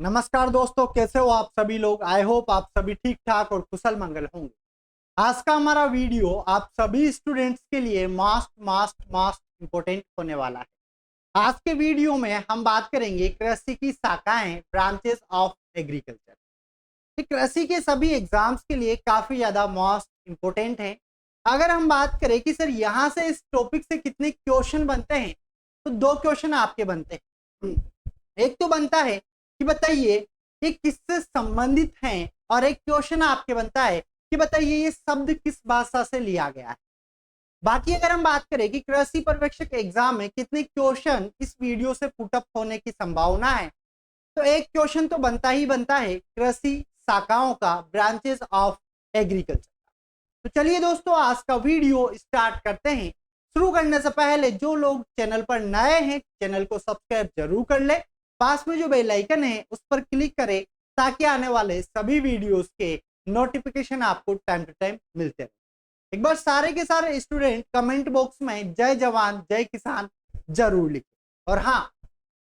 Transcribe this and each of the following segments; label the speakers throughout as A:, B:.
A: नमस्कार दोस्तों, कैसे हो आप सभी लोग। आई होप आप सभी ठीक ठाक और कुशल मंगल होंगे। आज का हमारा वीडियो आप सभी स्टूडेंट्स के लिए मस्ट मस्ट मस्ट इंपॉर्टेंट होने वाला है। आज के वीडियो में हम बात करेंगे कृषि की शाखाएं, ब्रांचेस ऑफ एग्रीकल्चर। कृषि के सभी एग्जाम्स के लिए काफी ज्यादा मोस्ट इंपोर्टेंट है। अगर हम बात करें कि सर यहाँ से इस टॉपिक से कितने क्वेश्चन बनते हैं, तो दो क्वेश्चन आपके बनते हैं। एक तो बनता है कि बताइए ये किससे संबंधित हैं, और एक क्वेश्चन आपके बनता है कि बताइए ये शब्द किस भाषा से लिया गया है। बाकी अगर हम बात करें कि कृषि पर्यवेक्षक एग्जाम में कितने क्वेश्चन इस वीडियो से पुटअप होने की संभावना है, तो एक क्वेश्चन तो बनता ही बनता है कृषि शाखाओं का, ब्रांचेस ऑफ एग्रीकल्चर का। तो चलिए दोस्तों, आज का वीडियो स्टार्ट करते हैं। शुरू करने से पहले जो लोग चैनल पर नए हैं, चैनल को सब्सक्राइब जरूर कर ले। पास में जो बेल आइकन है उस पर क्लिक करें ताकि आने वाले सभी वीडियोस के नोटिफिकेशन आपको टाइम टू टाइम मिलते रहे। एक बार सारे के सारे स्टूडेंट कमेंट बॉक्स में जय जवान जय किसान जरूर लिखें। और हाँ,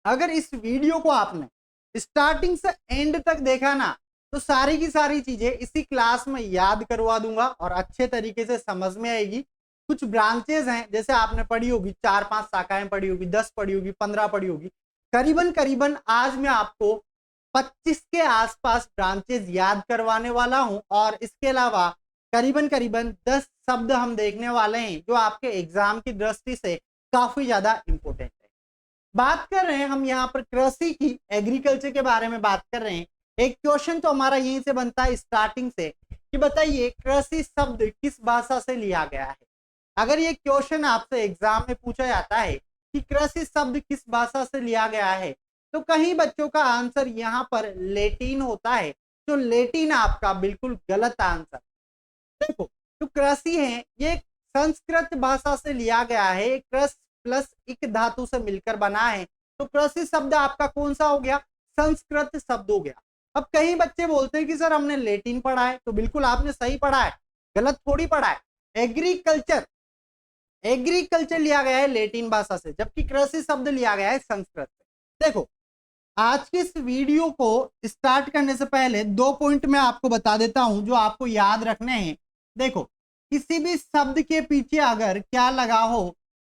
A: अगर इस वीडियो को आपने स्टार्टिंग से एंड तक देखा ना, तो सारी की सारी चीजें इसी क्लास में याद करवा दूंगा और अच्छे तरीके से समझ में आएगी। कुछ ब्रांचेस हैं, जैसे आपने पढ़ी होगी 4-5 शाखाएं पढ़ी होगी, 10 पढ़ी होगी, 15 पढ़ी होगी। करीबन करीबन आज मैं आपको 25 के आसपास ब्रांचेस याद करवाने वाला हूं, और इसके अलावा करीबन करीबन 10 शब्द हम देखने वाले हैं जो आपके एग्जाम की दृष्टि से काफी ज्यादा इंपॉर्टेंट है। बात कर रहे हैं हम यहाँ पर कृषि की, एग्रीकल्चर के बारे में बात कर रहे हैं। एक क्वेश्चन तो हमारा यहीं से बनता है स्टार्टिंग से कि बताइए कृषि शब्द किस भाषा से लिया गया है। अगर ये क्वेश्चन आपसे एग्जाम में पूछा जाता है कि कृषि शब्द किस भाषा से लिया गया है, तो कहीं बच्चों का आंसर यहाँ पर लेटिन होता है। तो लेटिन आपका बिल्कुल गलत आंसर। देखो, जो कृषि है ये संस्कृत भाषा से लिया गया है, कृष प्लस इक धातु से मिलकर बना है। तो कृषि शब्द आपका कौन सा हो गया? संस्कृत शब्द हो गया। अब कई बच्चे बोलते हैं कि सर हमने लेटिन पढ़ा है, तो बिल्कुल आपने सही पढ़ा है, गलत थोड़ी पढ़ा है। एग्रीकल्चर, एग्रीकल्चर लिया गया है लेटिन भाषा से, जबकि कृषि शब्द लिया गया है संस्कृत से। देखो, आज की इस वीडियो को स्टार्ट करने से पहले दो पॉइंट मैं आपको बता देता हूं जो आपको याद रखने हैं। देखो, किसी भी शब्द के पीछे अगर क्या लगा हो,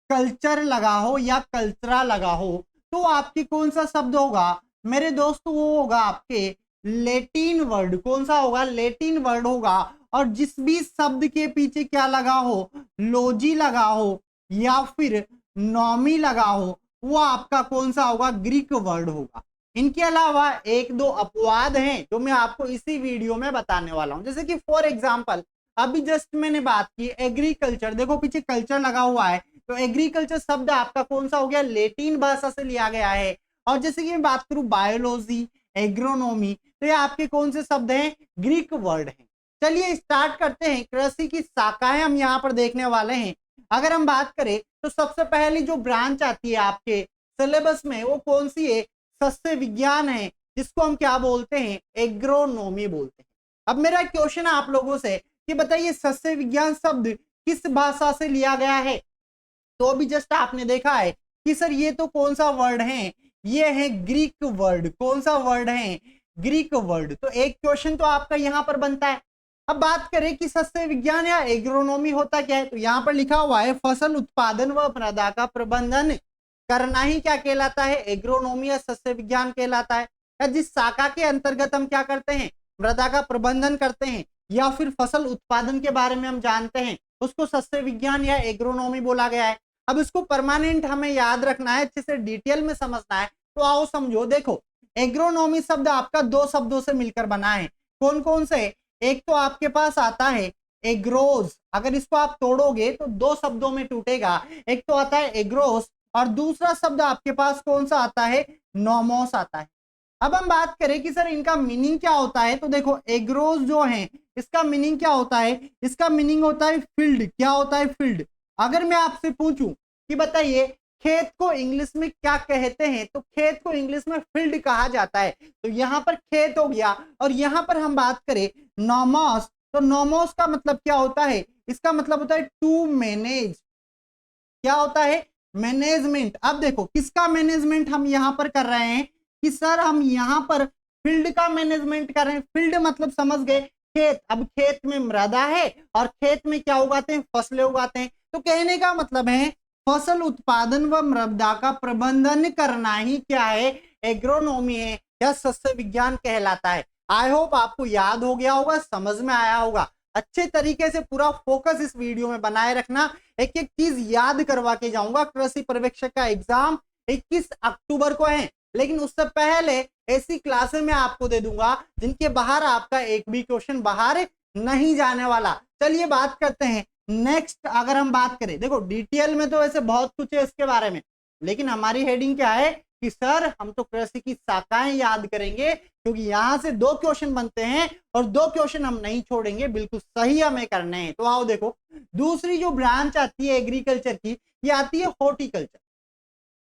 A: कल्चर लगा हो या कल्चरा लगा हो, तो आपकी कौन सा शब्द होगा मेरे दोस्त? वो होगा आपके लेटिन वर्ड। कौन सा होगा? लेटिन वर्ड होगा। और जिस भी शब्द के पीछे क्या लगा हो, लोजी लगा हो या फिर नॉमी लगा हो, वो आपका कौन सा होगा? ग्रीक वर्ड होगा। इनके अलावा एक दो अपवाद हैं जो मैं आपको इसी वीडियो में बताने वाला हूं। जैसे कि फॉर एग्जांपल अभी जस्ट मैंने बात की एग्रीकल्चर, देखो पीछे कल्चर लगा हुआ है, तो एग्रीकल्चर शब्द आपका कौन सा हो गया? लेटिन भाषा से लिया गया है। और जैसे कि मैं बात करूं बायोलॉजी, एग्रोनॉमी, तो ये आपके कौन से शब्द हैं? ग्रीक वर्ड हैं। चलिए स्टार्ट करते हैं। कृषि की शाखाएं हम यहाँ पर देखने वाले हैं। अगर हम बात करें तो सबसे पहली जो ब्रांच आती है आपके सिलेबस में, वो कौन सी है? सस्य विज्ञान है, जिसको हम क्या बोलते हैं? एग्रोनॉमी बोलते हैं। अब मेरा क्वेश्चन आप लोगों से कि बताइए सस्य विज्ञान शब्द किस भाषा से लिया गया है? तो अभी जस्ट आपने देखा है कि सर ये तो कौन सा वर्ड है? ये है ग्रीक वर्ड। कौन सा वर्ड है? Greek word. तो एक क्वेश्चन तो आपका यहां पर बनता है। अब बात करें कि सस्य विज्ञान या एग्रोनॉमी होता क्या है, तो यहां पर लिखा हुआ है फसल उत्पादन व मृदा का प्रबंधन करना ही क्या कहलाता है? एग्रोनॉमी या सस्य विज्ञान कहलाता है। या जिस शाखा के अंतर्गत हम क्या करते हैं? मृदा का प्रबंधन करते हैं या फिर फसल उत्पादन के बारे में हम जानते हैं, उसको सस्य विज्ञान या एग्रोनॉमी बोला गया है। अब इसको परमानेंट हमें याद रखना है, अच्छे से डिटेल में समझना है। तो आओ समझो। देखो, एग्रोनॉमी शब्द आपका दो शब्दों से मिलकर बना है। कौन कौन से? एक तो आपके पास आता है एग्रोज, अगर इसको आप तोड़ोगे तो दो शब्दों में टूटेगा। एक तो आता है एग्रोस और दूसरा शब्द आपके पास कौन सा आता है? नोमोस आता है। अब हम बात करें कि सर इनका मीनिंग क्या होता है, तो देखो एग्रोज जो है इसका मीनिंग क्या होता है? इसका मीनिंग होता है फील्ड। क्या होता है? फील्ड। अगर मैं आपसे पूछूं कि बताइए खेत को इंग्लिश में क्या कहते हैं, तो खेत को इंग्लिश में फील्ड कहा जाता है। तो यहां पर खेत हो गया। और यहां पर हम बात करें नोमोस, तो नोमोस का मतलब क्या होता है? इसका मतलब होता है टू मैनेज। क्या होता है? मैनेजमेंट। अब देखो किसका मैनेजमेंट हम यहां पर कर रहे हैं कि सर हम यहां पर फील्ड का मैनेजमेंट कर रहे हैं। फील्ड मतलब समझ गए खेत। अब खेत में मृदा है और खेत में क्या उगाते हैं, फसलें उगाते हैं। तो कहने का मतलब है फसल उत्पादन व मृदा का प्रबंधन करना ही क्या है, एग्रोनॉमी है या सस्य विज्ञान कहलाता है। आई होप आपको याद हो गया होगा, समझ में आया होगा। अच्छे तरीके से पूरा फोकस इस वीडियो में बनाए रखना, एक एक चीज याद करवा के जाऊंगा। कृषि पर्यवेक्षक का एग्जाम 21 अक्टूबर को है, लेकिन उससे पहले ऐसी क्लासें मैं आपको दे दूंगा जिनके बाहर आपका एक भी क्वेश्चन बाहर नहीं जाने वाला। चलिए बात करते हैं नेक्स्ट। अगर हम बात करें, देखो डिटेल में तो वैसे बहुत कुछ है इसके बारे में, लेकिन हमारी हेडिंग क्या है कि सर हम तो कृषि की शाखाएं याद करेंगे, क्योंकि यहां से 2 क्वेश्चन बनते हैं और 2 क्वेश्चन हम नहीं छोड़ेंगे, बिल्कुल सही हमें करने हैं। तो आओ देखो, दूसरी जो ब्रांच आती है एग्रीकल्चर की, ये आती है हॉर्टिकल्चर।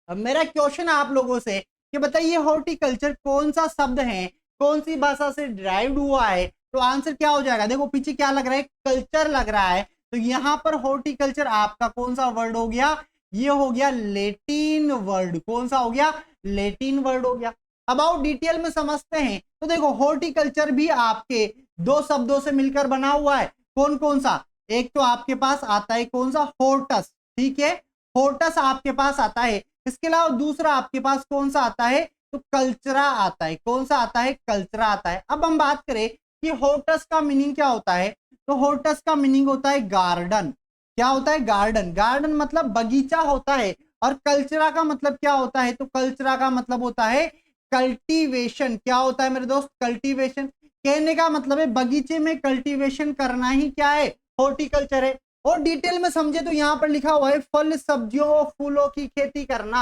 A: अब मेरा क्वेश्चन आप लोगों से कि बताइए हॉर्टिकल्चर कौन सा शब्द है, कौन सी भाषा से डिराइव्ड हुआ है? तो आंसर क्या हो जाएगा, देखो पीछे क्या लग रहा है, कल्चर लग रहा है। तो यहां पर हॉर्टिकल्चर आपका कौन सा वर्ड हो गया, ये हो गया लेटिन वर्ड। कौन सा हो गया, लेटिन वर्ड हो गया। अब आओ डिटेल में समझते हैं। तो देखो हॉर्टिकल्चर भी आपके 2 शब्दों से मिलकर बना हुआ है। कौन कौन सा, एक तो आपके पास आता है कौन सा, हॉर्टस, ठीक है, हॉर्टस आपके पास आता है। इसके अलावा दूसरा आपके पास कौन सा आता है, तो कल्चरा आता है। कौन सा आता है, कल्चरा आता है। अब हम बात करें कि हॉर्टस का मीनिंग क्या होता है, तो हॉर्टस का मीनिंग होता है गार्डन। क्या होता है, गार्डन। गार्डन मतलब बगीचा होता है। और कल्चरा का मतलब क्या होता है, तो कल्चरा का मतलब होता है कल्टीवेशन। क्या होता है मेरे दोस्त, कल्टीवेशन। कहने का मतलब है बगीचे में कल्टीवेशन करना ही क्या है, हॉर्टिकल्चर है। और डिटेल में समझे तो यहां पर लिखा हुआ है फल सब्जियों और फूलों की खेती करना।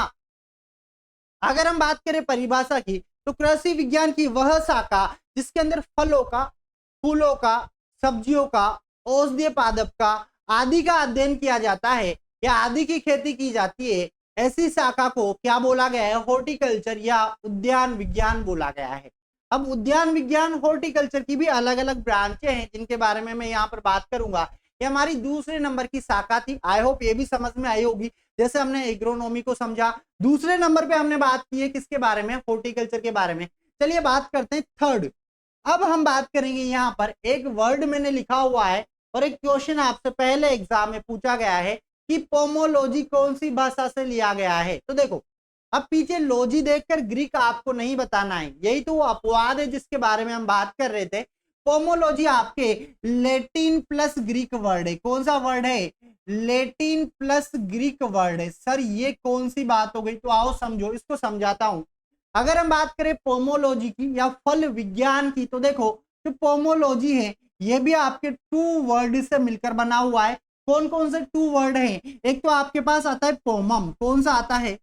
A: अगर हम बात करें परिभाषा की, तो कृषि विज्ञान की वह शाखा जिसके अंदर फलों का, फूलों का, सब्जियों का, औषधीय पादप का आदि का अध्ययन किया जाता है या आदि की खेती की जाती है, ऐसी शाखा को क्या बोला गया है, हॉर्टिकल्चर या उद्यान विज्ञान बोला गया है। अब उद्यान विज्ञान हॉर्टिकल्चर की भी अलग अलग ब्रांचें हैं जिनके बारे में मैं यहाँ पर बात करूंगा। ये हमारी दूसरे नंबर की शाखा थी। आई होप ये भी समझ में आई होगी। जैसे हमने एग्रोनॉमी को समझा, दूसरे नंबर पे हमने बात की है किसके बारे में, हॉर्टिकल्चर के बारे में। चलिए बात करते हैं थर्ड। अब हम बात करेंगे, यहाँ पर एक वर्ड मैंने लिखा हुआ है और एक क्वेश्चन आपसे पहले एग्जाम में पूछा गया है कि पोमोलॉजी कौन सी भाषा से लिया गया है। तो देखो अब पीछे लॉजी देखकर ग्रीक आपको नहीं बताना है, यही तो वो अपवाद है जिसके बारे में हम बात कर रहे थे। पोमोलॉजी आपके लेटिन प्लस ग्रीक वर्ड है। कौन सा वर्ड है, लेटिन प्लस ग्रीक वर्ड है। सर ये कौन सी बात हो गई, तो आओ समझो, इसको समझाता हूं। अगर हम बात करें पोमोलॉजी की या फल विज्ञान की, तो देखो जो पोमोलॉजी है ये भी आपके 2 वर्ड से मिलकर बना हुआ है। कौन कौन से 2 वर्ड हैं, एक तो आपके पास आता है पोमम। कौन सा आता है,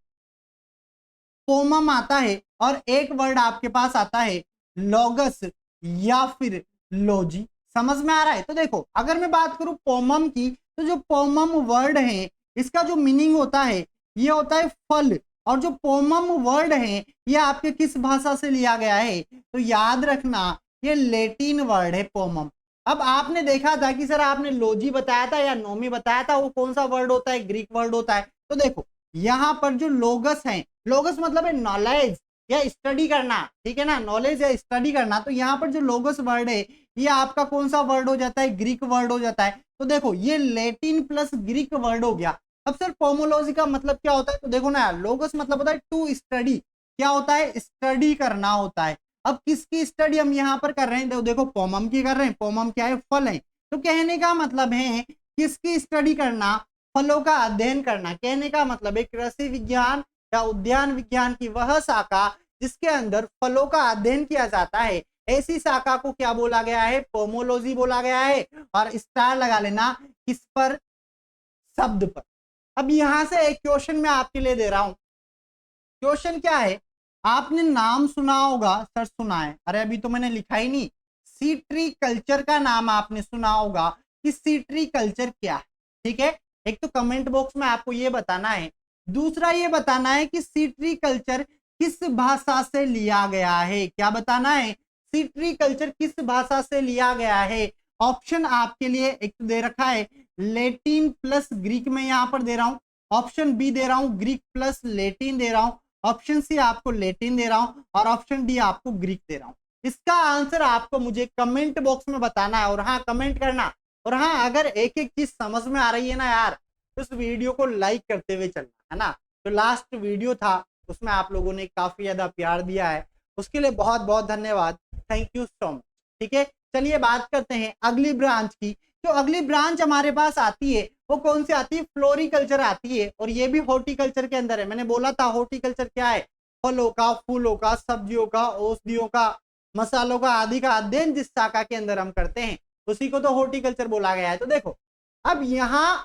A: पोमम आता है। और एक वर्ड आपके पास आता है लॉगस या फिर लॉजी। समझ में आ रहा है। तो देखो अगर मैं बात करूं पोमम की, तो जो पोमम वर्ड है इसका जो मीनिंग होता है ये होता है फल। और जो पोमम वर्ड है ये आपके किस भाषा से लिया गया है, तो याद रखना ये लेटिन वर्ड है पोमम। अब आपने देखा था कि सर आपने लॉजी बताया था या नोमी बताया था, वो कौन सा वर्ड होता है, ग्रीक वर्ड होता है। तो देखो यहाँ पर जो लोगस है, लोगस मतलब है नॉलेज या स्टडी करना, ठीक है ना, नॉलेज या स्टडी करना। तो यहाँ पर जो लोगस वर्ड है ये आपका कौन सा वर्ड हो जाता है, ग्रीक वर्ड हो जाता है। तो देखो ये लेटिन प्लस ग्रीक वर्ड हो गया। अब सर पोमोलॉजी का मतलब क्या होता है, तो देखो ना, लोगस मतलब होता है टू स्टडी। क्या होता है, स्टडी करना होता है। अब किसकी स्टडी हम यहाँ पर कर रहे हैं, देखो पोमम की कर रहे हैं। पोमम क्या है, फल है। तो कहने का मतलब है किसकी स्टडी करना, फलों का अध्ययन करना। कहने का मतलब है कृषि विज्ञान या उद्यान विज्ञान की वह शाखा जिसके अंदर फलों का अध्ययन किया जाता है, ऐसी शाखा को क्या बोला गया है, पोमोलॉजी बोला गया है। और स्टार लगा लेना किस पर, शब्द पर। अब यहां से एक क्वेश्चन मैं आपके लिए दे रहा हूं। क्वेश्चन क्या है, आपने नाम सुना होगा, सर सुना है, अरे अभी तो मैंने लिखा ही नहीं। सीट्री कल्चर का नाम आपने सुना होगा कि सीट्री कल्चर क्या है, ठीक है। एक तो कमेंट बॉक्स में आपको ये बताना है, दूसरा ये बताना है कि सीट्री कल्चर किस भाषा से लिया गया है। क्या बताना है, सीट्री कल्चर किस भाषा से लिया गया है। ऑप्शन आपके लिए एक तो दे रखा है लेटिन प्लस ग्रीक में यहां पर दे रहा हूं, ऑप्शन बी दे रहा हूं ग्रीक प्लस लेटिन दे रहा हूं, ऑप्शन सी आपको लेटिन दे रहा हूं और ऑप्शन डी आपको ग्रीक दे रहा हूं। इसका आंसर आपको मुझे कमेंट बॉक्स में बताना है। और हाँ, कमेंट करना। और हाँ, अगर एक एक चीज समझ में आ रही है ना यार, तो इस वीडियो को लाइक करते हुए चलना, है ना। जो लास्ट वीडियो था उसमें आप लोगों ने काफी ज्यादा प्यार दिया है, उसके लिए बहुत बहुत धन्यवाद। Thank you so much. ठीक है, चलिए बात करते हैं अगली ब्रांच की। जो अगली ब्रांच हमारे पास आती है वो कौन सी आती है? फ्लोरिकल्चर आती है। और ये भी हॉर्टिकल्चर के अंदर है। मैंने बोला था हॉर्टिकल्चर क्या है? फलों का, फूलों का, सब्जियों का, औषधियों का, मसालों का आदि का अध्ययन जिस शाखा के अंदर हम करते हैं उसी को तो हॉर्टिकल्चर बोला गया है। तो देखो, अब यहाँ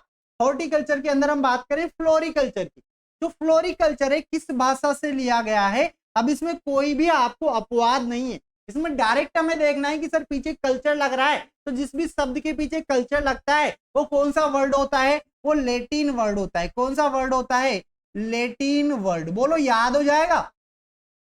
A: हॉर्टिकल्चर के अंदर हम बात करें फ्लोरिकल्चर की। जो फ्लोरिकल्चर है किस भाषा से लिया गया है? अब इसमें कोई भी आपको अपवाद नहीं है। इसमें डायरेक्ट हमें देखना है कि सर पीछे कल्चर लग रहा है, तो जिस भी शब्द के पीछे कल्चर लगता है वो कौन सा वर्ड होता है? वो लैटिन वर्ड होता है। कौन सा वर्ड होता है? Latin word. बोलो, याद हो जाएगा।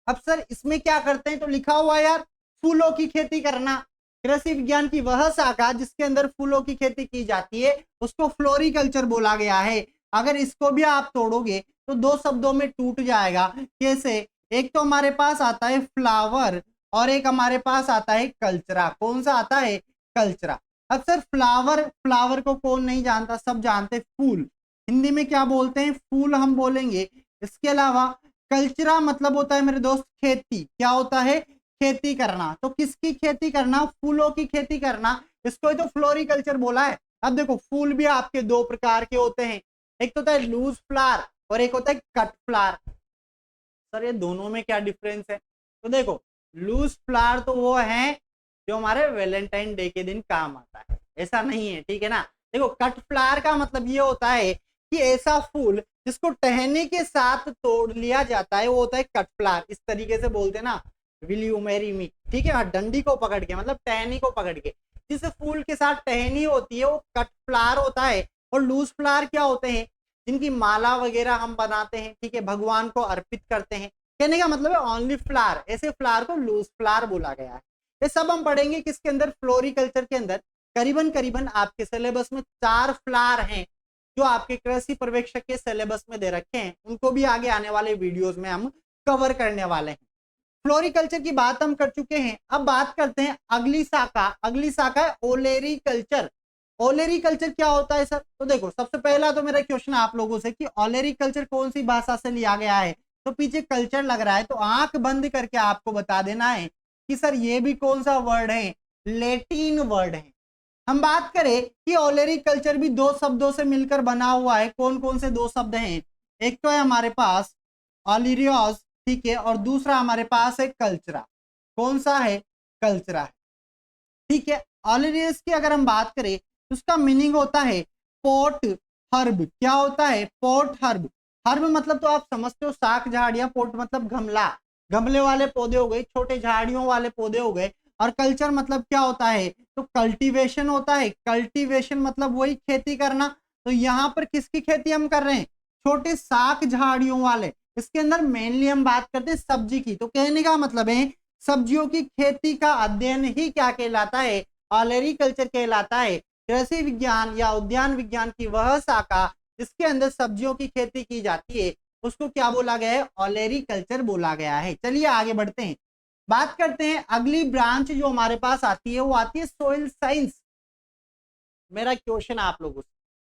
A: अब सर इसमें क्या करते हैं? तो लिखा हुआ यार, फूलों की खेती करना। कृषि विज्ञान की वह शाखा जिसके अंदर फूलों की खेती की जाती है उसको फ्लोरिकल्चर बोला गया है। अगर इसको भी आप तोड़ोगे तो दो शब्दों में टूट जाएगा। कैसे? एक तो हमारे पास आता है फ्लावर और एक हमारे पास आता है कल्चरा। कौन सा आता है? कल्चरा। अब सर फ्लावर, फ्लावर को कौन नहीं जानता? सब जानते। फूल हिंदी में क्या बोलते हैं? फूल हम बोलेंगे। इसके अलावा कल्चरा मतलब होता है मेरे दोस्त खेती। क्या होता है? खेती करना। तो किसकी खेती करना? फूलों की खेती करना। इसको ही तो फ्लोरिकल्चर बोला है। अब देखो, फूल भी आपके दो प्रकार के होते हैं। एक तो होता है लूज फ्लावर और एक होता है कट फ्लावर। सर ये दोनों में क्या डिफरेंस है? तो देखो, लूज फ्लावर तो वो है जो हमारे वैलेंटाइन डे के दिन काम आता है, ऐसा नहीं है, ठीक है ना। देखो, कट फ्लावर का मतलब ये होता है कि ऐसा फूल जिसको टहनी के साथ तोड़ लिया जाता है वो होता है कट फ्लावर। इस तरीके से बोलते हैं ना, विल यू मैरी मी, ठीक है। डंडी को पकड़ के, मतलब टहनी को पकड़ के। जिस फूल के साथ टहनी होती है वो कट फ्लावर होता है। और लूज फ्लावर क्या होते हैं? जिनकी माला वगैरह हम बनाते हैं, ठीक है, भगवान को अर्पित करते हैं। कहने का मतलब है ऑनली फ्लावर। ऐसे फ्लावर को लूज फ्लावर बोला गया है। ये सब हम पढ़ेंगे किसके अंदर? फ्लोरिकल्चर के अंदर। करीबन करीबन आपके सिलेबस में 4 फ्लावर हैं जो आपके कृषि पर्यवेक्षक के सिलेबस में दे रखे हैं। उनको भी आगे आने वाले वीडियोस में हम कवर करने वाले हैं। फ्लोरिकल्चर की बात हम कर चुके हैं। अब बात करते हैं अगली शाखा। अगली शाखा है ओलेरी कल्चर। ओलेरी कल्चर क्या होता है सर? तो देखो, सबसे पहला तो मेरा क्वेश्चन आप लोगों से कि ओलेरी कल्चर कौन सी भाषा से लिया गया है? तो पीछे कल्चर लग रहा है तो आंख बंद करके आपको बता देना है कि सर ये भी कौन सा वर्ड है? लैटिन वर्ड है। हम बात करें कि ओलेरी कल्चर भी दो शब्दों से मिलकर बना हुआ है। कौन कौन से दो शब्द हैं? एक तो है हमारे पास ओलिरियस, ठीक है, और दूसरा हमारे पास है कल्चरा। कौन सा है? कल्चरा है, ठीक है। ओलिरियस की अगर हम बात करें तो उसका मीनिंग होता है पोट हर्ब। क्या होता है? Pot herb. हर्ब मतलब तो आप समझते हो शाक झाड़ियां, पोट मतलब गमला, गमले वाले पौधे हो गए, छोटे झाड़ियों वाले पौधे हो गए। और कल्चर मतलब क्या होता है? तो कल्टीवेशन होता है। कल्टीवेशन मतलब वही खेती करना। तो यहाँ पर किसकी खेती हम कर रहे हैं? छोटे शाक झाड़ियों वाले। इसके अंदर मेनली हम बात करते हैं सब्जी की। तो कहने का मतलब है सब्जियों की खेती का अध्ययन ही क्या कहलाता है? ऑलरिकल्चर कहलाता है। कृषि विज्ञान या उद्यान विज्ञान की वह शाखा जिसके अंदर सब्जियों की खेती की जाती है उसको क्या बोला गया है? ऑलरिकल्चर बोला गया है। चलिए आगे बढ़ते हैं, बात करते हैं अगली ब्रांच जो हमारे पास आती है वो आती है सोइल साइंस। मेरा क्वेश्चन आप लोगों से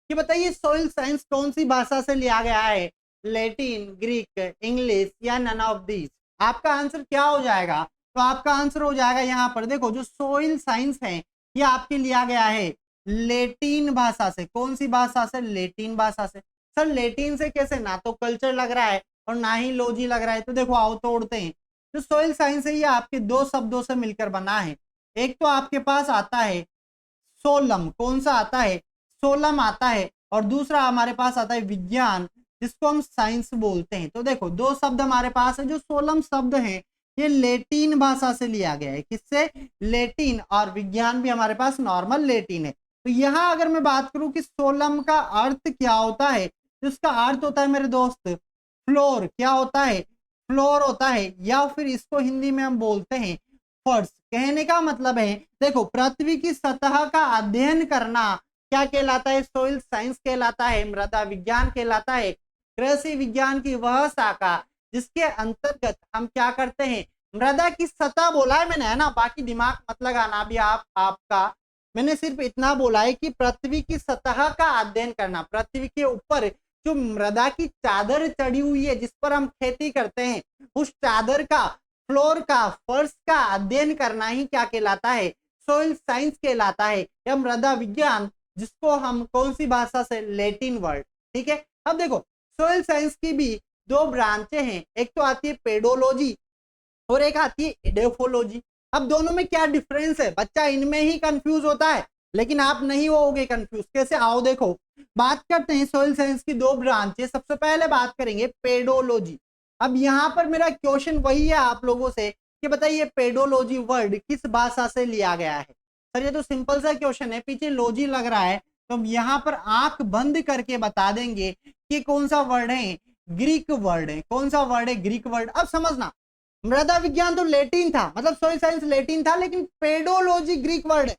A: कि बताइए सोइल साइंस कौन सी भाषा से लिया गया है? लैटिन, ग्रीक, इंग्लिश या नन ऑफ दीज? आपका आंसर क्या हो जाएगा? तो आपका आंसर हो जाएगा यहाँ पर, देखो जो सोइल साइंस है ये आपके लिया गया है लैटिन भाषा से। कौन सी भाषा से? लैटिन भाषा से। सर लैटिन से कैसे? ना तो कल्चर लग रहा है और ना ही लॉजी लग रहा है। तो देखो आओ तोड़ते हैं। जो सोइल साइंस है ये आपके दो शब्दों से मिलकर बना है। एक तो आपके पास आता है सोलम। कौन सा आता है? सोलम आता है। और दूसरा हमारे पास आता है विज्ञान, जिसको हम साइंस बोलते हैं। तो देखो दो शब्द हमारे पास है। जो सोलम शब्द है ये लैटिन भाषा से लिया गया है। किससे? लैटिन। और विज्ञान भी हमारे पास नॉर्मल लैटिन है। तो यहाँ अगर मैं बात करूं कि सोलम का अर्थ क्या होता है, तो इसका अर्थ होता है मेरे दोस्त फ्लोर। क्या होता है? फ्लोर होता है। या फिर इसको हिंदी में हम बोलते हैं फर्श। कहने का मतलब है देखो पृथ्वी की सतह का अध्ययन करना क्या कहलाता है? सोइल साइंस कहलाता है, मृदा विज्ञान कहलाता है। कृषि विज्ञान की वह शाखा जिसके अंतर्गत हम क्या करते हैं? मृदा की सतह बोला है मैंने, है ना, बाकी दिमाग मत लगाना भी आपका। मैंने सिर्फ इतना बोला है कि पृथ्वी की सतह का अध्ययन करना, पृथ्वी के ऊपर जो मृदा की चादर चढ़ी हुई है जिस पर हम खेती करते हैं, उस चादर का, फ्लोर का, फर्श का अध्ययन करना ही क्या कहलाता है, सोइल साइंस कहलाता है, या मृदा विज्ञान, जिसको हम कौन सी भाषा से, लैटिन वर्ड। ठीक है, अब देखो सोइल साइंस की भी दो ब्रांचें हैं, एक तो आती है पेडोलॉजी और एक आती है इडेफोलॉजी। अब दोनों में क्या डिफरेंस है, बच्चा इनमें ही कंफ्यूज होता है, लेकिन आप नहीं होगे कंफ्यूज। कैसे, आओ देखो, बात करते हैं सोइल साइंस की दो ब्रांचें। सबसे पहले बात करेंगे पेडोलॉजी। अब यहाँ पर मेरा क्वेश्चन वही है आप लोगों से कि बताइए पेडोलॉजी वर्ड किस भाषा से लिया गया है। सर ये तो सिंपल सा क्वेश्चन है, पीछे लॉजी लग रहा है, तो हम यहाँ पर आंख बंद करके बता देंगे कि कौन सा वर्ड है, ग्रीक वर्ड है। कौन सा वर्ड है, ग्रीक वर्ड। अब समझना, मृदा विज्ञान तो लैटिन था, मतलब सोइल साइंस लैटिन था, लेकिन पेडोलॉजी ग्रीक वर्ड है।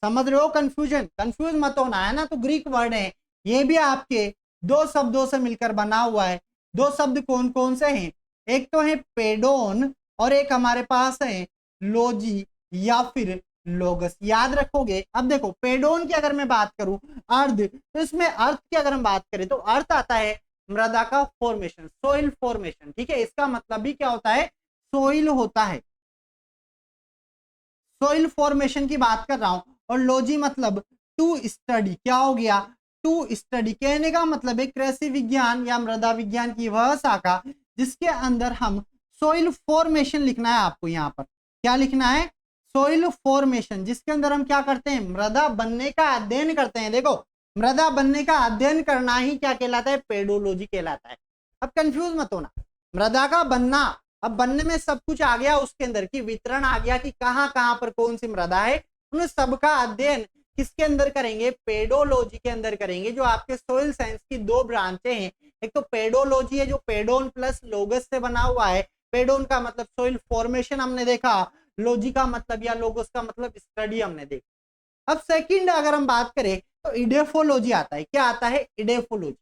A: समझ रहे हो कंफ्यूजन, कंफ्यूज मत होना, है ना। तो ग्रीक वर्ड है, ये भी आपके दो शब्दों से मिलकर बना हुआ है। दो शब्द कौन कौन से हैं, एक तो है पेडोन और एक हमारे पास है लोजी या फिर लोगस। याद रखोगे। अब देखो पेडोन की अगर मैं बात करूं अर्थ, तो इसमें अर्थ की अगर हम बात करें तो अर्थ आता है मृदा का फॉर्मेशन, सोइल फॉर्मेशन। ठीक है, इसका मतलब भी क्या होता है, सोइल होता है, सोइल फॉर्मेशन की बात कर रहा हूं। और लॉजी मतलब टू स्टडी, क्या हो गया, टू स्टडी। कहने का मतलब है कृषि विज्ञान या मृदा विज्ञान की वह शाखा जिसके अंदर हम सोइल फॉर्मेशन लिखना है आपको। यहाँ पर क्या लिखना है, सोइल फॉर्मेशन, जिसके अंदर हम क्या करते हैं, मृदा बनने का अध्ययन करते हैं। देखो मृदा बनने का अध्ययन करना ही क्या कहलाता है, पेडोलॉजी कहलाता है। अब कंफ्यूज मत होना, मृदा का बनना, अब बनने में सब कुछ आ गया, उसके अंदर की वितरण आ गया कि कहां कहां पर कौन सी मृदा है, उन सबका अध्ययन किसके अंदर करेंगे, पेडोलॉजी के अंदर करेंगे, जो आपके सोइल साइंस की दो ब्रांचें हैं। एक तो पेडोलॉजी है जो पेडोन प्लस लोगस से बना हुआ है। पेडोन का मतलब सोइल फॉर्मेशन हमने देखा, लॉजी का मतलब या लोगस का मतलब स्टडी हमने देखा। अब सेकंड अगर हम बात करें तो इडेफोलॉजी आता है। क्या आता है, इडेफोलॉजी।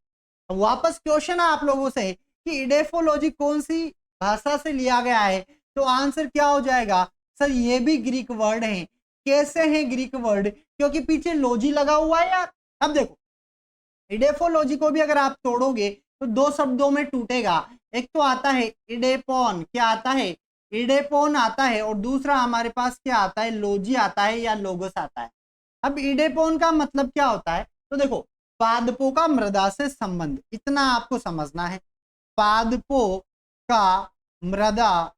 A: वापस क्वेश्चन है आप लोगों से कि इडेफोलॉजी कौन सी भाषा से लिया गया है, तो आंसर क्या हो जाएगा, सर ये भी ग्रीक वर्ड है। कैसे है ग्रीक वर्ड, क्योंकि पीछे लॉजी लगा हुआ है यार। अब देखो इडेफोलॉजी को भी अगर आप तोड़ोगे तो दो शब्दों में टूटेगा। एक तो आता है इडेपोन, क्या आता है, इडेपोन आता है, और दूसरा हमारे पास क्या आता है, लॉजी आता है या लोगस आता है। अब इडेपोन का मतलब क्या होता है, तो देखो पादपों का मृदा से संबंध, इतना आपको समझना है। पादपों का मृदा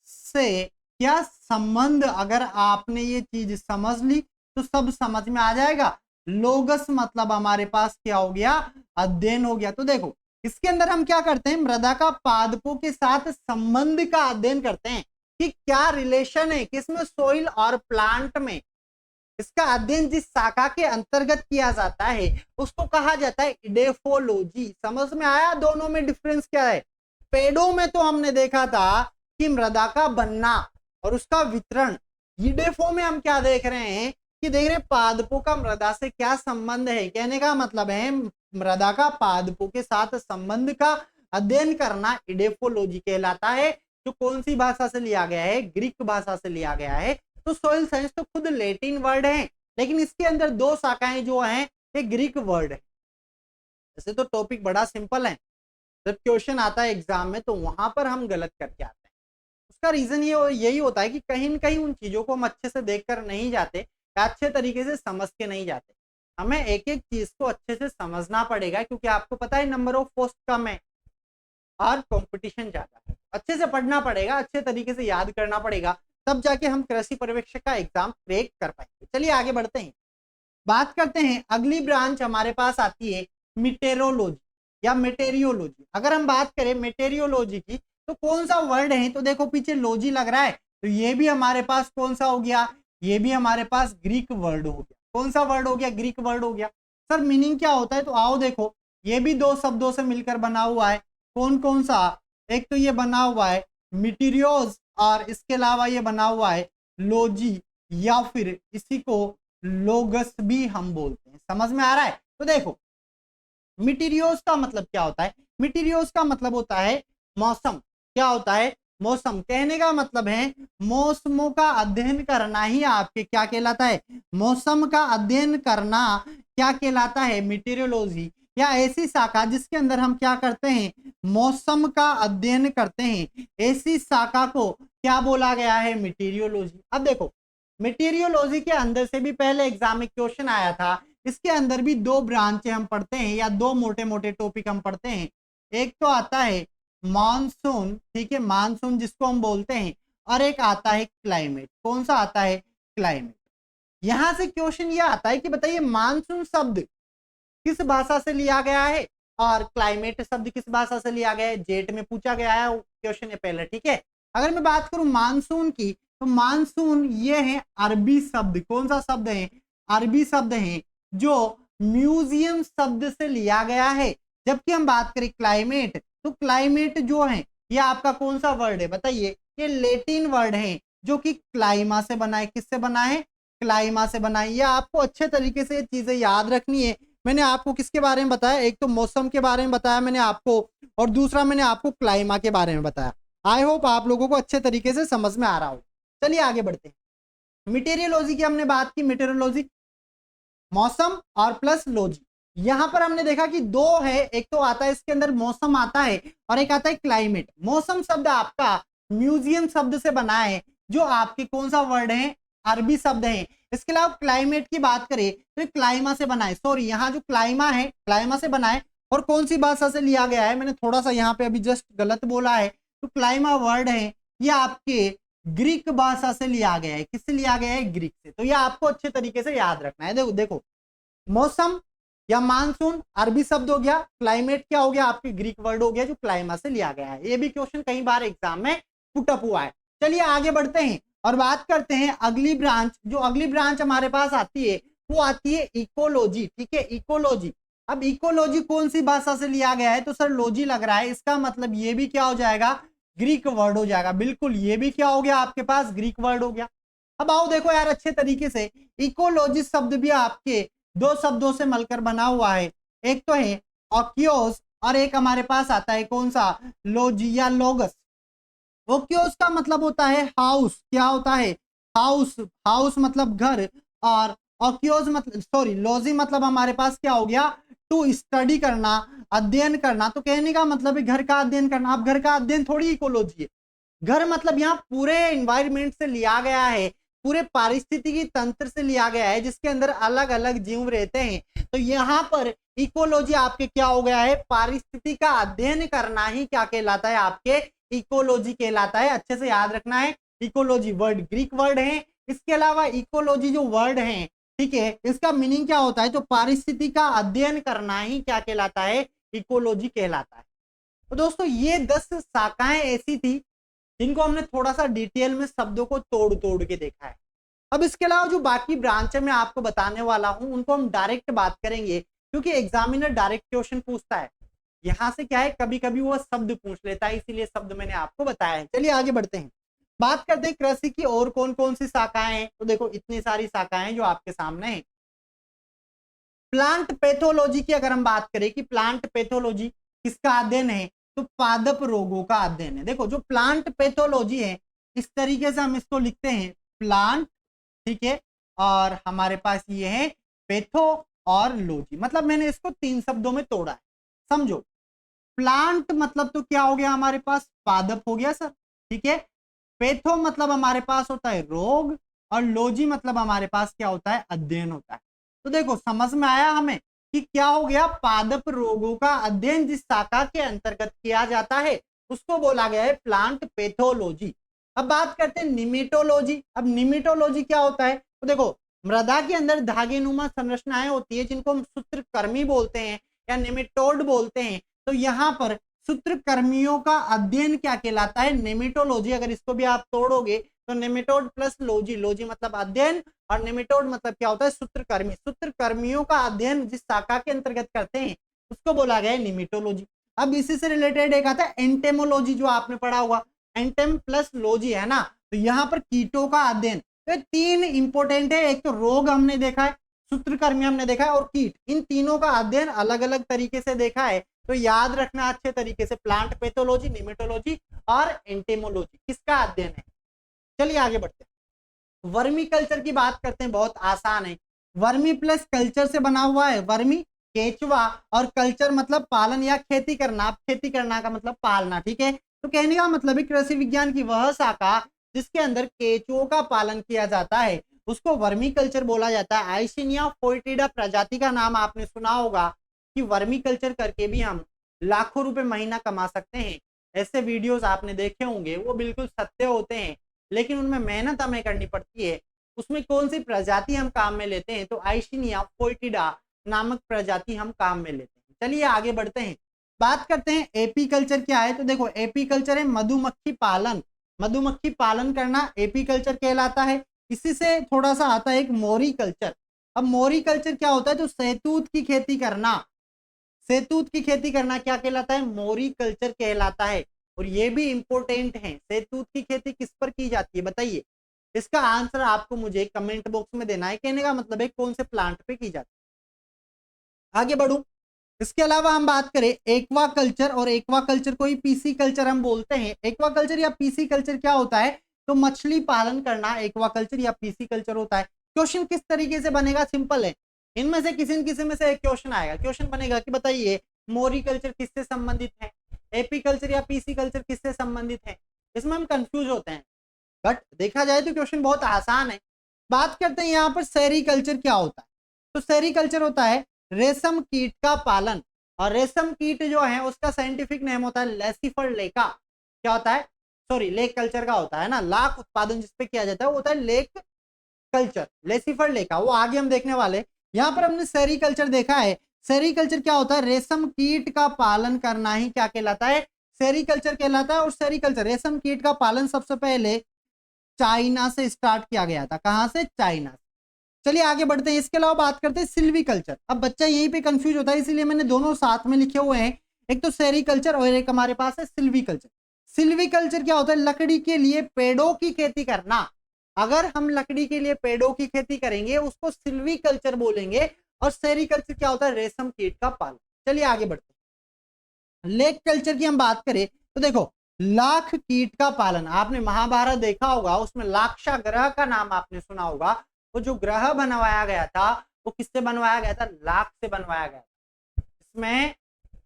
A: से क्या संबंध, अगर आपने ये चीज समझ ली तो सब समझ में आ जाएगा। लोगस मतलब हमारे पास क्या हो गया, अध्ययन हो गया। तो देखो इसके अंदर हम क्या करते हैं, मृदा का पादपों के साथ संबंध का अध्ययन करते हैं कि क्या रिलेशन है किसमें, सोइल और प्लांट में। इसका अध्ययन जिस शाखा के अंतर्गत किया जाता है उसको कहा जाता है इडेफोलॉजी। समझ में आया दोनों में डिफरेंस क्या है। पेड़ों में तो हमने देखा था कि मृदा का बनना और उसका वितरण, इडेफो में हम क्या देख रहे हैं कि देख रहे हैं पादपों का मृदा से क्या संबंध है। कहने का मतलब है मृदा का पादपों के साथ संबंध का अध्ययन करना इडेफोलॉजी कहलाता है, जो कौन सी भाषा से लिया गया है, ग्रीक भाषा से लिया गया है। तो सोइल साइंस तो खुद लैटिन वर्ड है, लेकिन इसके अंदर दो शाखाएं जो हैं ये ग्रीक वर्ड है। वैसे तो टॉपिक बड़ा सिंपल है, जब क्वेश्चन आता है एग्जाम में तो वहां पर हम गलत करके आते हैं। उसका रीजन ये यही होता है कि कहीं न कहीं उन चीजों को हम अच्छे से देखकर नहीं जाते या अच्छे तरीके से समझ के नहीं जाते। हमें एक एक चीज को अच्छे से समझना पड़ेगा, क्योंकि आपको पता है नंबर ऑफ पोस्ट कम है और कंपटीशन ज्यादा है। अच्छे से पढ़ना पड़ेगा, अच्छे तरीके से याद करना पड़ेगा, तब जाके हम कृषि पर्यवेक्षक का एग्जाम क्रैक कर पाएंगे। चलिए आगे बढ़ते हैं, बात करते हैं। अगली ब्रांच हमारे पास आती है मीटेरोलॉजी या मेटेरियोलॉजी। अगर हम बात करें मेटेरियोलॉजी की तो कौन सा वर्ड है, तो देखो पीछे लॉजी लग रहा है, तो ये भी हमारे पास कौन सा हो गया, ये भी हमारे पास ग्रीक वर्ड हो गया। कौन सा वर्ड हो गया, ग्रीक वर्ड हो गया। सर मीनिंग क्या होता है, तो आओ देखो, ये भी दो शब्दों से मिलकर बना हुआ है। कौन कौन सा, एक तो ये बना हुआ है मिटीरियोज, और इसके अलावा ये बना हुआ है लॉजी, या फिर इसी को लोगस भी हम बोलते हैं। समझ में आ रहा है। तो देखो मिटीरियोज का मतलब क्या होता है, मिटीरियोज का मतलब होता है मौसम। क्या होता है, मौसम। कहने का मतलब है मौसमों का अध्ययन करना ही आपके क्या कहलाता है, मौसम का अध्ययन करना क्या कहलाता है, मीटेरियोलॉजी, या ऐसी शाखा जिसके अंदर हम क्या करते हैं, मौसम का अध्ययन करते हैं, ऐसी शाखा को क्या बोला गया है, मीटेरियोलॉजी। अब देखो मीटेरियोलॉजी के अंदर से भी पहले एग्जाम में क्वेश्चन आया था, इसके अंदर भी दो ब्रांच हम पढ़ते हैं या दो मोटे मोटे टॉपिक हम पढ़ते हैं। एक तो आता है मानसून, ठीक है, मानसून जिसको हम बोलते हैं, और एक आता है क्लाइमेट। कौन सा आता है, क्लाइमेट। यहां से क्वेश्चन ये आता है कि बताइए मानसून शब्द किस भाषा से लिया गया है और क्लाइमेट शब्द किस भाषा से लिया गया है, जेट में पूछा गया है क्वेश्चन है पहले, ठीक है। अगर मैं बात करूं मानसून की, तो मानसून ये है अरबी शब्द। कौन सा शब्द है, अरबी शब्द है जो म्यूजियम शब्द से लिया गया है। जबकि हम बात करें क्लाइमेट, तो क्लाइमेट जो है ये आपका कौन सा वर्ड है, बताइए, ये लैटिन वर्ड है जो कि क्लाइमा से बना है। किससे बना है, क्लाइमा से बना है। ये आपको अच्छे तरीके से चीजें याद रखनी है। मैंने आपको किसके बारे में बताया, एक तो मौसम के बारे में बताया मैंने आपको, और दूसरा मैंने आपको क्लाइमा के बारे में बताया। आई होप आप लोगों को अच्छे तरीके से समझ में आ रहा हो। चलिए आगे बढ़ते हैं। मीटेरियोलॉजी की हमने बात की, मीटेरियोलॉजी मौसम और प्लस लॉजी। यहां पर हमने देखा कि दो है, एक तो आता है इसके अंदर मौसम आता है और एक आता है क्लाइमेट। मौसम शब्द आपका म्यूजियम शब्द से बना है जो आपके कौन सा वर्ड है, अरबी शब्द है। इसके अलावा क्लाइमेट की बात करें तो क्लाइमा से बना है, सॉरी यहाँ जो क्लाइमा है क्लाइमा से बना है। और कौन सी भाषा से लिया गया है, मैंने थोड़ा सा यहाँ पे अभी जस्ट गलत बोला है, तो क्लाइमा वर्ड है ये आपके ग्रीक भाषा से लिया गया है। किससे लिया गया है, ग्रीक से। तो ये आपको अच्छे तरीके से याद रखना है। देखो देखो मौसम या मानसून अरबी शब्द हो गया, क्लाइमेट क्या हो गया, आपके ग्रीक वर्ड हो गया जो क्लाइमा से लिया गया है। ये भी क्वेश्चन कई बार एग्जाम में पुट अप हुआ है। चलिए आगे बढ़ते हैं और बात करते हैं अगली ब्रांच। जो अगली ब्रांच हमारे पास आती है वो आती है इकोलॉजी, ठीक है, इकोलॉजी। अब इकोलॉजी कौन सी भाषा से लिया गया है, तो सर लॉजी लग रहा है, इसका मतलब ये भी क्या हो जाएगा, ग्रीक वर्ड हो जाएगा। बिल्कुल, ये भी क्या हो गया आपके पास, ग्रीक वर्ड हो गया। अब आओ देखो यार अच्छे तरीके से, इकोलॉजी शब्द भी आपके दो शब्दों से मिलकर बना हुआ है। एक तो है ओक्योस और एक हमारे पास आता है कौन सा, लोजिया लोगस। ओक्योस का मतलब होता है हाउस, क्या होता है, हाउस, हाउस मतलब घर, और ओक्योस मतलब सॉरी लॉजी मतलब हमारे पास क्या हो गया, टू स्टडी करना, अध्ययन करना। तो कहने का मतलब है घर का अध्ययन करना। अब घर का अध्ययन थोड़ी इकोलॉजी है, घर मतलब यहाँ पूरे एनवायरमेंट से लिया गया है, पूरे पारिस्थितिकी तंत्र से लिया गया है जिसके अंदर अलग अलग जीव रहते हैं। तो यहाँ पर इकोलॉजी आपके क्या हो गया है, पारिस्थितिकी का अध्ययन करना ही क्या कहलाता है, आपके इकोलॉजी कहलाता है। अच्छे से याद रखना है, इकोलॉजी वर्ड ग्रीक वर्ड है। इसके अलावा इकोलॉजी जो वर्ड है, ठीक है, इसका मीनिंग क्या होता है, तो पारिस्थितिकी का अध्ययन करना ही क्या कहलाता है, इकोलॉजी कहलाता है। तो दोस्तों ये 10 शाखाएं ऐसी थी जिनको हमने थोड़ा सा डिटेल में शब्दों को तोड़ तोड़ के देखा है। अब इसके अलावा जो बाकी ब्रांच है मैं आपको बताने वाला हूं उनको हम डायरेक्ट बात करेंगे, क्योंकि एग्जामिनर डायरेक्ट क्वेश्चन पूछता है। यहां से क्या है, कभी कभी वो शब्द पूछ लेता है, इसीलिए शब्द मैंने आपको बताया है। चलिए आगे बढ़ते हैं, बात करते हैं कृषि की और कौन कौन सी शाखाएं हैं। तो देखो इतनी सारी शाखाएं जो आपके सामने है। प्लांट पैथोलॉजी की अगर हम बात करें कि प्लांट पैथोलॉजी किसका अध्ययन है, तो पादप रोगों का अध्ययन है। देखो जो प्लांट पैथोलॉजी है इस तरीके से हम इसको लिखते हैं, प्लांट, ठीक है, और हमारे पास ये है पैथो और लॉजी। मतलब मैंने इसको 3 शब्दों में तोड़ा है, समझो। प्लांट मतलब तो क्या हो गया हमारे पास, पादप हो गया सर, ठीक है। पैथो मतलब हमारे पास होता है रोग, और लॉजी मतलब हमारे पास क्या होता है, अध्ययन होता है। तो देखो समझ में आया हमें कि क्या हो गया, पादप रोगों का अध्ययन जिस शाखा के अंतर्गत किया जाता है उसको बोला गया है प्लांट पैथोलॉजी। अब बात करते हैं निमेटोलॉजी। अब निमेटोलॉजी क्या होता है, तो देखो मृदा के अंदर धागेनुमा संरचनाएं होती है जिनको हम सूत्रकर्मी बोलते हैं या निमेटोड बोलते हैं। तो यहाँ पर सूत्रकर्मियों का अध्ययन क्या कहलाता है, नेमेटोलॉजी। अगर इसको भी आप तोड़ोगे तो नेमेटोड प्लस लॉजी, लॉजी मतलब अध्ययन और नेमेटोड मतलब क्या होता है, सूत्रकर्मी। सूत्रकर्मियों का अध्ययन जिस शाखा के अंतर्गत करते हैं उसको बोला गया है निमेटोलॉजी। अब इसी से रिलेटेड एक आता है एंटेमोलॉजी, जो आपने पढ़ा होगा, एंटेम प्लस लॉजी है ना। तो यहाँ पर कीटों का अध्ययन। तो 3 इंपॉर्टेंट है, एक तो रोग हमने देखा है, सूत्रकर्मी हमने देखा है, और कीट। इन तीनों का अध्ययन अलग अलग तरीके से देखा है। तो याद रखना अच्छे तरीके से, प्लांट पैथोलॉजी, निमेटोलॉजी और एंटेमोलॉजी किसका अध्ययन है। चलिए आगे बढ़ते हैं, वर्मी कल्चर की बात करते हैं, बहुत आसान है। वर्मी प्लस कल्चर से बना हुआ है, वर्मी केचुआ और कल्चर मतलब पालन या खेती करना, खेती करना का मतलब पालना, ठीक है। तो कहने का मतलब है कृषि विज्ञान की वह शाखा जिसके अंदर केचुओं का पालन किया जाता है उसको वर्मी कल्चर बोला जाता है। आइसिनिया फोएटिडा प्रजाति का नाम आपने सुना होगा कि वर्मी कल्चर करके भी हम लाखों रुपए महीना कमा सकते हैं। ऐसे वीडियोस आपने देखे होंगे, वो बिल्कुल सत्य होते हैं, लेकिन उनमें मेहनत हमें करनी पड़ती है। उसमें कौन सी प्रजाति हम काम में लेते हैं, तो आइसिनिया फोएटिडा नामक प्रजाति हम काम में लेते हैं। चलिए आगे बढ़ते हैं, बात करते हैं एपी कल्चर क्या है। तो देखो एपी कल्चर है मधुमक्खी पालन, मधुमक्खी पालन करना एपी कल्चर कहलाता है। इसी से थोड़ा सा आता है एक मोरी कल्चर। अब मोरी कल्चर क्या होता है, तो सहतूत की खेती करना, सहतूत की खेती करना क्या कहलाता है, मोरी कल्चर कहलाता है। और ये भी इंपॉर्टेंट है, सहतूत की खेती किस पर की जाती है बताइए। इसका आंसर आपको मुझे कमेंट बॉक्स में देना है, कहने का मतलब है कौन से प्लांट पे की जाती है। आगे बढ़ू, इसके अलावा हम बात करें एक्वा कल्चर, और एक्वा कल्चर को ही पीसी कल्चर हम बोलते हैं। एक्वा कल्चर या पीसी कल्चर क्या होता है, तो मछली पालन करना एक्वा कल्चर या पीसी कल्चर होता है। क्वेश्चन किस तरीके से बनेगा, सिंपल है, इनमें से किसी न किसी में से एक क्वेश्चन आएगा। क्वेश्चन बनेगा कि बताइए मोरी कल्चर किससे संबंधित है, एपी कल्चर या पीसी कल्चर किससे संबंधित है। इसमें हम कंफ्यूज होते हैं, बट देखा जाए तो क्वेश्चन बहुत आसान है। बात करते हैं यहाँ पर सेरीकल्चर क्या होता है। तो सेरीकल्चर होता है रेशम कीट का पालन, और रेशम कीट जो है उसका साइंटिफिक नेम होता है लेसिफर लेका। क्या होता है, सॉरी लेक कल्चर का होता है ना, लाख उत्पादन जिसपे किया जाता है वो होता है लेक कल्चर, लेसिफर लेका, वो आगे हम देखने वाले। यहाँ पर हमने सेरीकल्चर देखा है, सेरीकल्चर क्या होता है, रेशम कीट का पालन करना ही क्या कहलाता है, सेरीकल्चर कहलाता है। और सेरीकल्चर रेशम कीट का पालन सबसे पहले चाइना से स्टार्ट किया गया था। कहां से, चाइना से। चलिए आगे बढ़ते हैं, इसके अलावा बात करते हैं सिल्वीकल्चर। अब बच्चा यहीं पे कंफ्यूज होता है, इसीलिए मैंने दोनों साथ में लिखे हुए हैं, एक तो सेरीकल्चर और एक हमारे पास है सिल्वीकल्चर। सिल्वीकल्चर क्या होता है, लकड़ी के लिए पेड़ों की खेती करना। अगर हम लकड़ी के लिए पेड़ों की खेती करेंगे उसको सिल्वीकल्चर बोलेंगे। और सेरीकल्चर क्या होता है, रेशम कीट का पालन। चलिए आगे बढ़ते हैं, लेक कल्चर की हम बात करें तो देखो लाख कीट का पालन, आपने महाभारत देखा होगा, उसमें लाक्षा ग्रह का नाम आपने सुना होगा। वो जो ग्रह बनवाया गया था वो किससे बनवाया गया था, लाख से बनवाया गया था। इसमें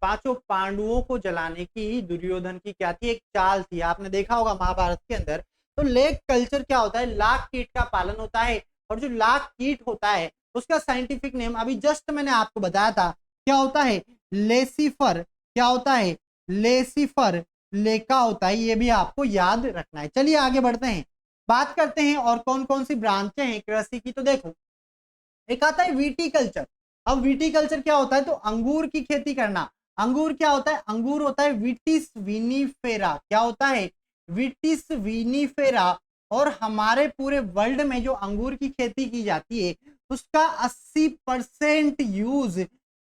A: पांचों पांडवों को जलाने की दुर्योधन की क्या थी, एक चाल थी, आपने देखा होगा महाभारत के अंदर। तो लेक कल्चर क्या होता है, लाख कीट का पालन होता है। और जो लाख कीट होता है उसका साइंटिफिक नेम अभी जस्ट मैंने आपको बताया था, क्या होता है, लेसिफर, क्या होता है, लेसिफर लेका होता है। ये भी आपको याद रखना है। चलिए आगे बढ़ते हैं, बात करते हैं और कौन कौन सी ब्रांचें हैं कृषि की। तो देखो एक आता है विटीकल्चर। अब विटीकल्चर क्या होता है, तो अंगूर की खेती करना। अंगूर क्या होता है, अंगूर होता है विटिस विनीफेरा। क्या होता है, विटिस विनीफेरा। और हमारे पूरे वर्ल्ड में जो अंगूर की खेती की जाती है उसका 80% यूज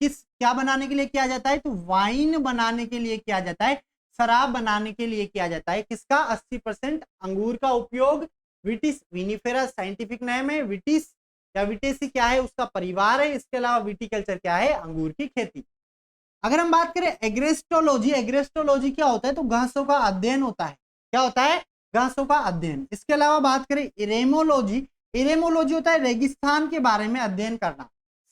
A: किस क्या बनाने के लिए किया जाता है, तो वाइन बनाने के लिए किया जाता है, शराब बनाने के लिए किया जाता है। किसका 80% अंगूर का उपयोग, विटिस विनीफेरा साइंटिफिक नेम है, विटिस या विटेसी क्या है उसका परिवार है। इसके अलावा विटीकल्चर क्या है, अंगूर की खेती। अगर हम बात करें एग्रेस्टोलॉजी, एग्रेस्टोलॉजी क्या होता है, तो घासों का अध्ययन होता है। क्या होता है, घासों का अध्ययन। इसके अलावा बात करें इरेमोलॉजी, इरेमोलॉजी होता है रेगिस्तान के बारे में अध्ययन करना,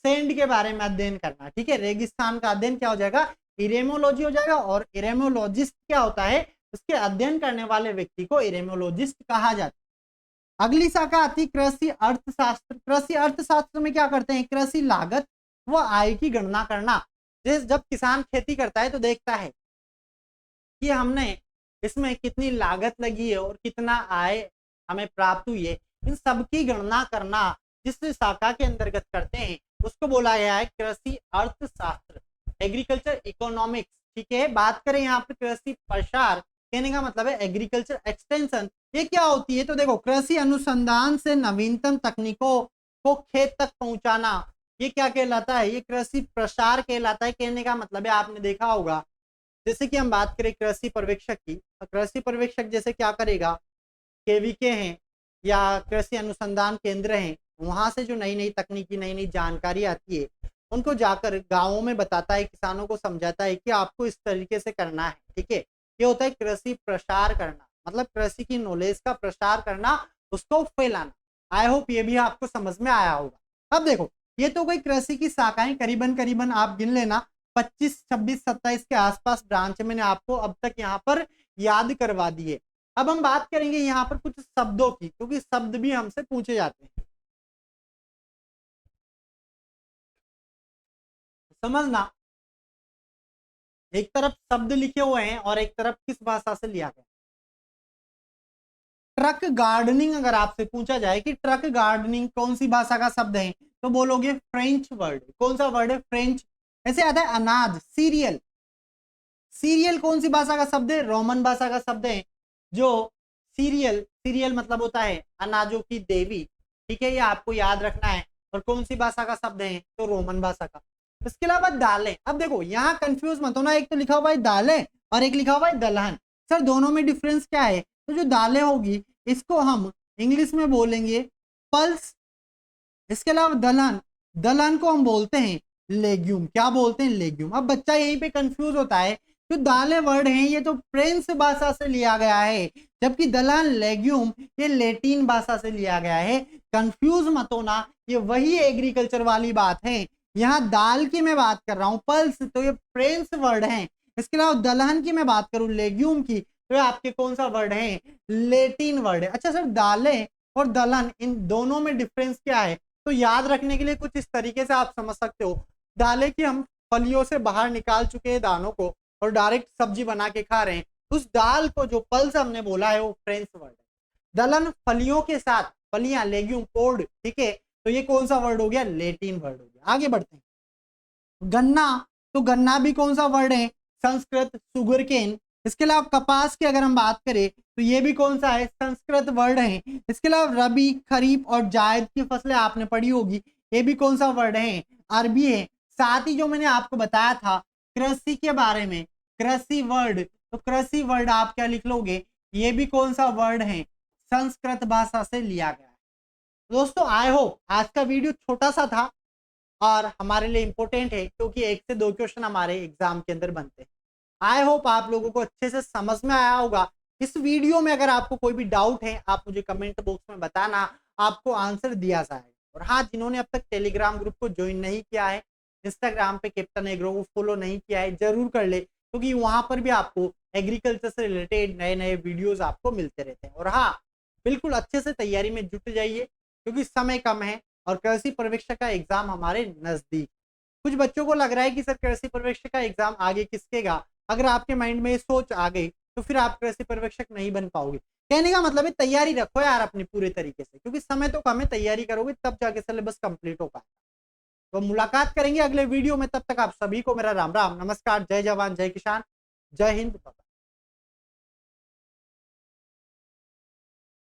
A: सैंड के बारे में अध्ययन करना, ठीक है। रेगिस्तान का अध्ययन क्या हो जाएगा, इरेमोलॉजी हो जाएगा। और इरेमोलॉजिस्ट क्या होता है, उसके अध्ययन करने वाले व्यक्ति को इरेमोलॉजिस्ट कहा जाता है। अगली शाखा आती कृषि अर्थशास्त्र। कृषि अर्थशास्त्र में क्या करते हैं, कृषि लागत व आय की गणना करना। जब किसान खेती करता है तो देखता है कि हमने इसमें कितनी लागत लगी है और कितना आय हमें प्राप्त हुई है, इन सब की गणना करना जिस शाखा के अंतर्गत करते हैं उसको बोला गया है कृषि अर्थशास्त्र, एग्रीकल्चर इकोनॉमिक्स, ठीक है। बात करें यहाँ पर कृषि प्रसार, कहने का मतलब है एग्रीकल्चर एक्सटेंशन। ये क्या होती है, तो देखो कृषि अनुसंधान से नवीनतम तकनीकों को खेत तक पहुंचाना, ये क्या कहलाता है, ये कृषि प्रसार कहलाता है। कहने का मतलब है आपने देखा होगा, जैसे कि हम बात करें कृषि पर्यवेक्षक की, कृषि पर्यवेक्षक जैसे क्या करेगा, केवीके हैं या कृषि अनुसंधान केंद्र हैं, वहां से जो नई नई तकनीकी नई नई जानकारी आती है उनको जाकर गाँवों में बताता है, किसानों को समझाता है कि आपको इस तरीके से करना है, ठीक है। ये होता है कृषि प्रसार करना, मतलब कृषि की नॉलेज का प्रसार करना, उसको फैलाना। आई होप ये भी आपको समझ में आया होगा। अब देखो, ये तो कोई कृषि की शाखाएं करीबन करीबन आप गिन लेना 25, 26, 27 के आसपास ब्रांच मैंने आपको अब तक यहाँ पर याद करवा दिए। अब हम बात करेंगे यहाँ पर कुछ शब्दों की, क्योंकि शब्द भी हमसे पूछे जाते हैं। समझना, एक तरफ शब्द लिखे हुए हैं और एक तरफ किस भाषा से लिया गया। ट्रक गार्डनिंग अगर आपसे पूछा जाए कि ट्रक गार्डनिंग कौन सी भाषा का शब्द है, तो बोलोगे फ्रेंच वर्ड। कौन सा वर्ड है? फ्रेंच। ऐसे आता है अनाज, सीरियल। सीरियल कौन सी भाषा का शब्द है? रोमन भाषा का शब्द है। जो सीरियल, सीरियल मतलब होता है अनाजों की देवी, ठीक है, ये आपको याद रखना है। और कौन सी भाषा का शब्द है? तो रोमन भाषा का। इसके अलावा दालें। अब देखो यहाँ कंफ्यूज मत होना, एक तो लिखा हुआ है दालें और एक लिखा हुआ है दलहन। सर दोनों में डिफरेंस क्या है? तो जो दालें होगी इसको हम इंग्लिश में बोलेंगे पल्स। इसके अलावा दलहन, दलहन को हम बोलते हैं लेग्यूम। क्या बोलते हैं? लेग्यूम। अब बच्चा यहीं पे कंफ्यूज होता है, जो दालें वर्ड हैं ये तो फ्रेंच भाषा से लिया गया है, जबकि दलहन लेग्यूम ये लैटिन भाषा से लिया गया है। कंफ्यूज मत होना, ये वही एग्रीकल्चर वाली बात है। यहाँ दाल की मैं बात कर रहा हूँ पल्स, तो ये फ्रेंच वर्ड है। इसके अलावा दलहन की मैं बात करूं लेग्यूम की, तो ये आपके कौन सा वर्ड है? लेटिन वर्ड है। अच्छा सर, दालें और दलहन इन दोनों में डिफरेंस क्या है? तो याद रखने के लिए कुछ इस तरीके से आप समझ सकते हो। दालें की हम फलियों से बाहर निकाल चुके हैं दानों को और डायरेक्ट सब्जी बना के खा रहे हैं। उस दाल को जो पल्स हमने बोला है वो फ्रेंच वर्ड है। दलहन फलियों के साथ, फलियां लेग्यूम पोर्ड, ठीक है, तो ये कौन सा वर्ड हो गया? लेटिन वर्ड हो गया। आगे बढ़ते हैं। गन्ना, तो गन्ना भी कौन सा वर्ड है? Sanskrit sugar cane. इसके अलावा कपास की अगर हम बात करें तो ये भी कौन सा है? संस्कृत वर्ड है। इसके अलावा रबी, खरीफ और जायद की फसलें आपने पढ़ी होगी, ये भी कौन सा वर्ड है? अरबी है। साथ ही जो मैंने आपको बताया था कृषि के बारे में, कृषि वर्ड, तो कृषि वर्ड आप क्या लिख लोगे? ये भी कौन सा वर्ड है? संस्कृत भाषा से लिया गया है। दोस्तों आई होप आज का वीडियो छोटा सा था और हमारे लिए इंपॉर्टेंट है, क्योंकि 1 से 2 क्वेश्चन हमारे एग्जाम के अंदर बनते हैं। आई होप आप लोगों को अच्छे से समझ में आया होगा। इस वीडियो में अगर आपको कोई भी डाउट है आप मुझे कमेंट बॉक्स में बताना, आपको आंसर दिया जाएगा। और हाँ, जिन्होंने अब तक टेलीग्राम ग्रुप को ज्वाइन नहीं किया है, इंस्टाग्राम पे कैप्टन एग्रो को फॉलो नहीं किया है, जरूर कर ले, क्योंकि वहां पर भी आपको एग्रीकल्चर से रिलेटेड नए नए वीडियोज आपको मिलते रहते हैं। और हाँ, बिल्कुल अच्छे से तैयारी में जुट जाइए, क्योंकि समय कम है और कृषि पर्यवेक्षक का एग्जाम हमारे नजदीक। कुछ बच्चों को लग रहा है कि सर कृषि पर्यवेक्षक का एग्जाम आगे किसकेगा, अगर आपके माइंड में ये सोच आ गई तो फिर आप कृषि पर्यवेक्षक नहीं बन पाओगे। कहने का मतलब है तैयारी रखो यार अपनी पूरे तरीके से, क्योंकि समय तो कम है, तैयारी करोगे तब जाके सिलेबस कंप्लीट हो पाएगा। तो मुलाकात करेंगे अगले वीडियो में, तब तक आप सभी को मेरा राम राम, नमस्कार, जय जवान जय किसान, जय हिंद।